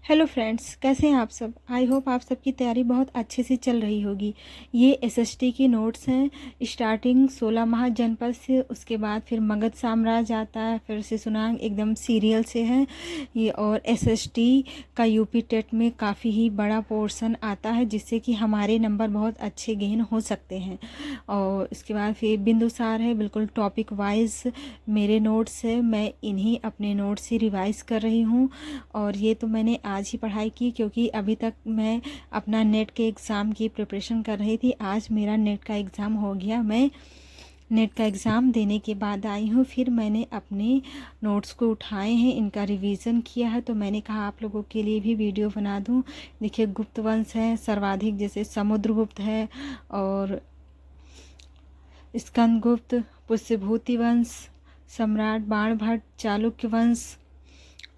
Hello friends, कैसे हैं आप सब। आई होप आप सबकी तैयारी बहुत अच्छे से चल रही होगी। ये एसएसटी की नोट्स हैं। स्टार्टिंग 16 महाजनपद से, उसके बाद फिर मगध साम्राज्य आता है, फिर शिशुनाग एकदम सीरियल से है ये। और एसएसटी का यूपी टेट में काफ़ी ही बड़ा पोर्शन आता है, जिससे कि हमारे नंबर बहुत अच्छे गेन हो सकते हैं। और इसके बाद फिर बिंदुसार है, बिल्कुल टॉपिक वाइज मेरे नोट्स है। मैं इन्हीं अपने नोट्स से रिवाइज़ कर रही हूँ। और ये तो मैंने आज ही पढ़ाई की, क्योंकि अभी तक मैं अपना नेट के एग्ज़ाम की प्रिपरेशन कर रही थी। आज मेरा नेट का एग्ज़ाम हो गया। मैं नेट का एग्ज़ाम देने के बाद आई हूँ, फिर मैंने अपने नोट्स को उठाए हैं, इनका रिवीजन किया है। तो मैंने कहा आप लोगों के लिए भी वीडियो बना दूँ। देखिए, गुप्त वंश है सर्वाधिक, जैसे समुद्रगुप्त है, और स्कंदगुप्त, पुष्यभूति वंश, सम्राट बाणभट्ट, चालुक्य वंश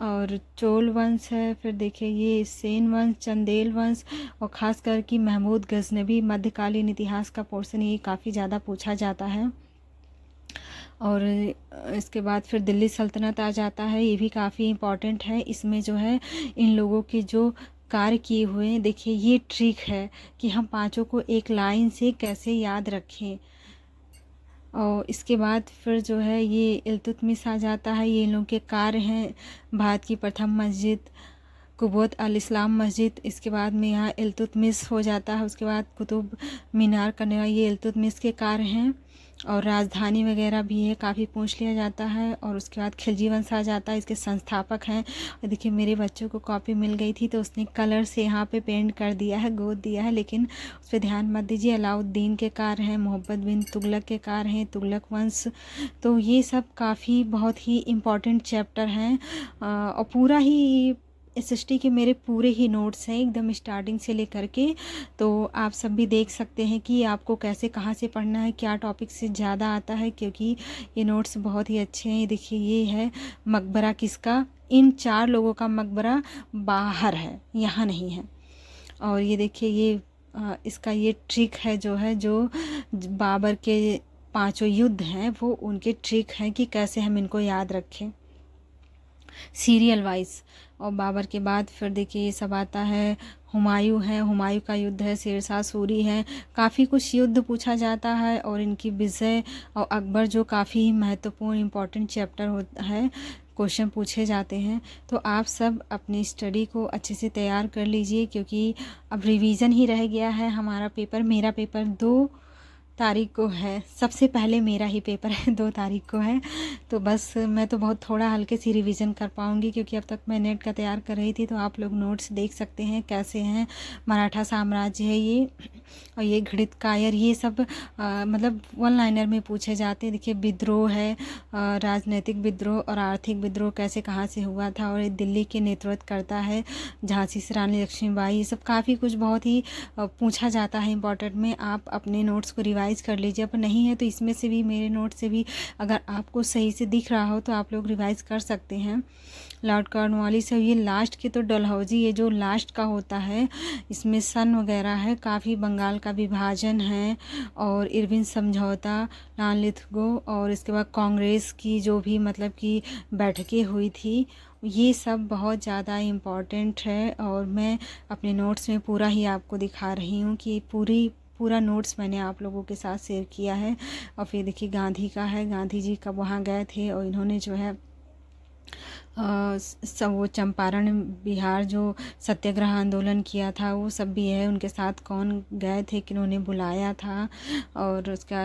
और चोल वंश है। फिर देखिए ये सेन वंश, चंदेल वंश, और ख़ास कर कि महमूद गजनबी मध्यकालीन इतिहास का पोर्शन ये काफ़ी ज़्यादा पूछा जाता है। और इसके बाद फिर दिल्ली सल्तनत आ जाता है, ये भी काफ़ी इम्पॉर्टेंट है। इसमें जो है इन लोगों के जो कार्य किए हुए हैं, देखिए ये ट्रिक है कि हम पाँचों को एक लाइन से कैसे याद रखें। और इसके बाद फिर जो है ये इल्तुतमिश आ जाता है। ये इन लोगों के कार्य हैं। भारत की प्रथम मस्जिद, कुबोत अल इस्लाम मस्जिद। इसके बाद में यहाँ इल्तुतमिश हो जाता है। उसके बाद कुतुब मीनार करने वाला, ये इल्तुतमिश के कार्य हैं। और राजधानी वगैरह भी है, काफ़ी पूछ लिया जाता है। और उसके बाद खिलजी वंश आ जाता है, इसके संस्थापक हैं। और देखिए मेरे बच्चों को कॉपी मिल गई थी, तो उसने कलर से यहाँ पे पेंट कर दिया है, गोद दिया है, लेकिन उस पर ध्यान मत दीजिए। अलाउद्दीन के कार्य हैं, मोहब्बत बिन तुगलक के कार्य हैं, तुगलक वंश। तो ये सब काफ़ी बहुत ही इम्पॉर्टेंट चैप्टर हैं। और पूरा ही एसएसटी के मेरे पूरे ही नोट्स हैं, एकदम स्टार्टिंग से लेकर के। तो आप सब भी देख सकते हैं कि आपको कैसे कहाँ से पढ़ना है, क्या टॉपिक से ज़्यादा आता है, क्योंकि ये नोट्स बहुत ही अच्छे हैं। देखिए ये है मकबरा किसका, इन 4 लोगों का मकबरा बाहर है, यहाँ नहीं है। और ये देखिए ये इसका ये ट्रिक है, जो बाबर के 5 युद्ध हैं, वो उनके ट्रिक हैं कि कैसे हम इनको याद रखें सीरियल वाइज। और बाबर के बाद फिर देखिए ये सब आता है। हुमायूं है, हुमायूं का युद्ध है, शेरशाह सूरी है, काफ़ी कुछ युद्ध पूछा जाता है। और इनकी विजय और अकबर जो काफ़ी महत्वपूर्ण इम्पॉर्टेंट चैप्टर होता है, क्वेश्चन पूछे जाते हैं। तो आप सब अपनी स्टडी को अच्छे से तैयार कर लीजिए, क्योंकि अब रिवीजन ही रह गया है हमारा पेपर। मेरा पेपर 2 तारीख को है, सबसे पहले मेरा ही पेपर है, 2 तारीख को है। तो बस मैं तो बहुत थोड़ा हल्के सी रिवीजन कर पाऊँगी, क्योंकि अब तक मैं नेट का तैयार कर रही थी। तो आप लोग नोट्स देख सकते हैं कैसे हैं। मराठा साम्राज्य है ये, और ये घृत कायर, ये सब मतलब वन लाइनर में पूछे जाते हैं। देखिए विद्रोह है, राजनीतिक विद्रोह और आर्थिक विद्रोह कैसे कहाँ से हुआ था। और ये दिल्ली के नेतृत्व करता है झांसी से रानी लक्ष्मीबाई। ये सब काफ़ी कुछ बहुत ही पूछा जाता है इंपॉर्टेंट में। आप अपने नोट्स को रिवाइज़ कर लीजिए। अब नहीं है तो इसमें से भी, मेरे नोट से भी अगर आपको सही से दिख रहा हो तो आप लोग रिवाइज़ कर सकते हैं। लॉर्ड कॉर्नवालिस से ये लास्ट के, तो डलहौजी ये जो लास्ट का होता है, इसमें सन वगैरह है, काफ़ी बंगाल का विभाजन है, और इरविन समझौता, लानलिथगो, और इसके बाद कांग्रेस की जो भी मतलब कि बैठकें हुई थी, ये सब बहुत ज़्यादा इम्पॉर्टेंट है। और मैं अपने नोट्स में पूरा ही आपको दिखा रही हूँ कि पूरा नोट्स मैंने आप लोगों के साथ शेयर किया है। और फिर देखिए गांधी का है, गांधी जी कब वहाँ गए थे, और इन्होंने जो है सब वो चंपारण बिहार जो सत्याग्रह आंदोलन किया था, वो सब भी है। उनके साथ कौन गए थे, किन्होंने बुलाया था, और उसका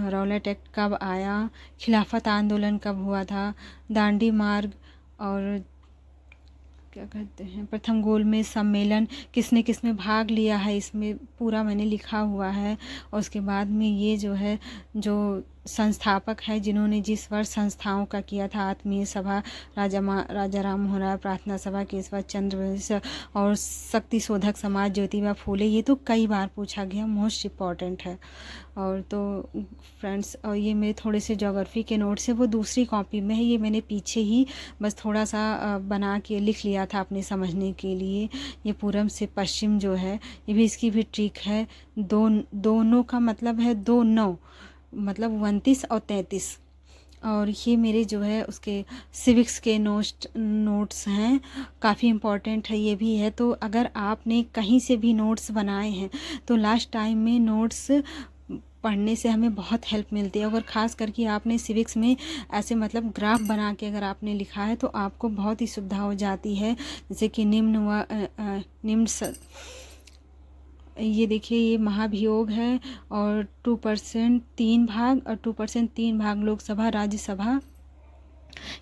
रौलट एक्ट कब आया, खिलाफत आंदोलन कब हुआ था, दांडी मार्ग, और क्या कहते हैं प्रथम गोलमेज सम्मेलन, किसने किसमें भाग लिया है, इसमें पूरा मैंने लिखा हुआ है। और उसके बाद में ये जो है, जो संस्थापक है जिन्होंने जिस वर्ष संस्थाओं का किया था, आत्मीय सभा, राजा राम मोहन राय प्रार्थना सभा, केशव चंद्र वंश, और शक्ति शोधक समाज, ज्योतिबा फूले, ये तो कई बार पूछा गया, मोस्ट इम्पॉर्टेंट है। और तो फ्रेंड्स, और ये मेरे थोड़े से ज्योग्राफी के नोट्स है, वो दूसरी कॉपी में है, ये मैंने पीछे ही बस थोड़ा सा बना के लिख लिया था अपने समझने के लिए। ये पूरब से पश्चिम जो है, ये भी इसकी भी ट्रिक है। दोनों का मतलब है 2 9, मतलब 29 और 33। और ये मेरे जो है उसके सिविक्स के नोट्स हैं, काफ़ी इम्पॉर्टेंट है ये भी है। तो अगर आपने कहीं से भी नोट्स बनाए हैं तो लास्ट टाइम में नोट्स पढ़ने से हमें बहुत हेल्प मिलती है। अगर ख़ास करके आपने सिविक्स में ऐसे मतलब ग्राफ बना के अगर आपने लिखा है तो आपको बहुत ही सुविधा हो जाती है। जैसे कि ये देखिए ये महाभियोग है और 2% 3 भाग और 2% 3 भाग लोकसभा राज्यसभा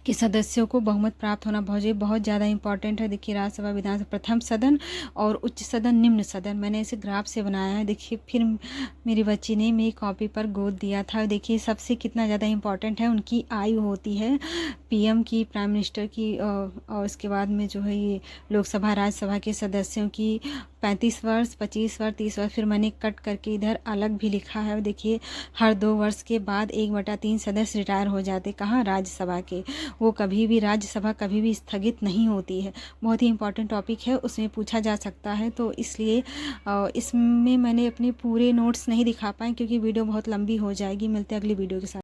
के सदस्यों को बहुमत प्राप्त होना बहुत ज़्यादा इंपॉर्टेंट है। देखिए राज्यसभा विधानसभा प्रथम सदन और उच्च सदन निम्न सदन, मैंने इसे ग्राफ से बनाया है। देखिए फिर मेरी बच्ची ने मेरी कॉपी पर गोद दिया था। देखिए सबसे कितना ज़्यादा इंपॉर्टेंट है, उनकी आयु होती है पीएम की, प्राइम मिनिस्टर की, और उसके बाद में जो है ये लोकसभा राज्यसभा के सदस्यों की 35 वर्ष 25 वर्ष 30 वर्ष। फिर मैंने कट करके इधर अलग भी लिखा है। देखिए हर 2 वर्ष के बाद 1/3 सदस्य रिटायर हो जाते, कहाँ, राज्यसभा के। वो कभी भी राज्यसभा कभी भी स्थगित नहीं होती है। बहुत ही इंपॉर्टेंट टॉपिक है, उसमें पूछा जा सकता है। तो इसलिए इसमें मैंने अपने पूरे नोट्स नहीं दिखा पाए क्योंकि वीडियो बहुत लंबी हो जाएगी। मिलते हैं अगली वीडियो के साथ।